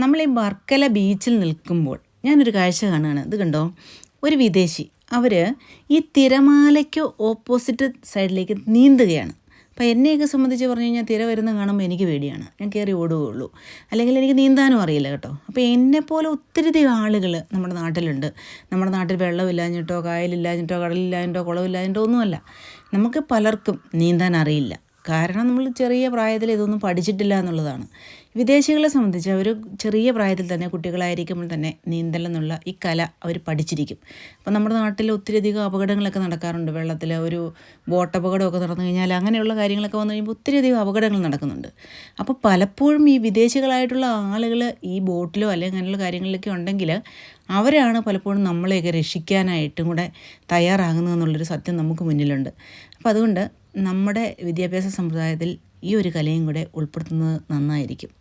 നമ്മൾ ഈ വർക്കല ബീച്ചിൽ നിൽക്കുമ്പോൾ ഞാനൊരു കാഴ്ച കാണുകയാണ്. ഇത് കണ്ടോ, ഒരു വിദേശി അവർ ഈ തിരമാലയ്ക്ക് ഓപ്പോസിറ്റ് സൈഡിലേക്ക് നീന്തുകയാണ്. അപ്പോൾ എന്നെയൊക്കെ സംബന്ധിച്ച് പറഞ്ഞു കഴിഞ്ഞാൽ തിര വരുന്നത് കാണുമ്പോൾ എനിക്ക് പേടിയാണ്, ഞാൻ കയറി ഓടുകയുള്ളൂ, അല്ലെങ്കിൽ എനിക്ക് നീന്താനും അറിയില്ല കേട്ടോ. അപ്പോൾ എന്നെപ്പോലെ ഒത്തിരിയധികം ആളുകൾ നമ്മുടെ നാട്ടിലുണ്ട്. നമ്മുടെ നാട്ടിൽ വെള്ളമില്ലാഞ്ഞിട്ടോ കായലില്ലാഞ്ഞിട്ടോ കടലില്ലാഞ്ഞിട്ടോ കുളമില്ലാഞ്ഞിട്ടോ ഒന്നുമല്ല, നമുക്ക് പലർക്കും നീന്താൻ അറിയില്ല. കാരണം നമ്മൾ ചെറിയ പ്രായത്തിൽ ഇതൊന്നും പഠിച്ചിട്ടില്ല എന്നുള്ളതാണ്. വിദേശികളെ സംബന്ധിച്ച് അവർ ചെറിയ പ്രായത്തിൽ തന്നെ, കുട്ടികളായിരിക്കുമ്പോൾ തന്നെ നീന്തൽ എന്നുള്ള ഈ കല അവർ പഠിച്ചിരിക്കും. അപ്പോൾ നമ്മുടെ നാട്ടിൽ ഒത്തിരിയധികം അപകടങ്ങളൊക്കെ നടക്കാറുണ്ട്. വെള്ളത്തിൽ ഒരു ബോട്ട് അപകടമൊക്കെ നടന്നു കഴിഞ്ഞാൽ അങ്ങനെയുള്ള കാര്യങ്ങളൊക്കെ വന്നു കഴിയുമ്പോൾ ഒത്തിരിയധികം അപകടങ്ങൾ നടക്കുന്നുണ്ട്. അപ്പോൾ പലപ്പോഴും ഈ വിദേശികളായിട്ടുള്ള ആളുകൾ ഈ ബോട്ടിലോ അല്ലെങ്കിൽ അങ്ങനെയുള്ള കാര്യങ്ങളിലൊക്കെ ഉണ്ടെങ്കിൽ അവരാണ് പലപ്പോഴും നമ്മളെയൊക്കെ രക്ഷിക്കാനായിട്ടും കൂടെ തയ്യാറാകുന്നതെന്നുള്ളൊരു സത്യം നമുക്ക് മുന്നിലുണ്ട്. അപ്പോൾ അതുകൊണ്ട് നമ്മുടെ വിദ്യാഭ്യാസ സമ്പ്രദായത്തിൽ ഈ ഒരു കലയും കൂടെ ഉൾപ്പെടുത്തുന്നത് നന്നായിരിക്കും.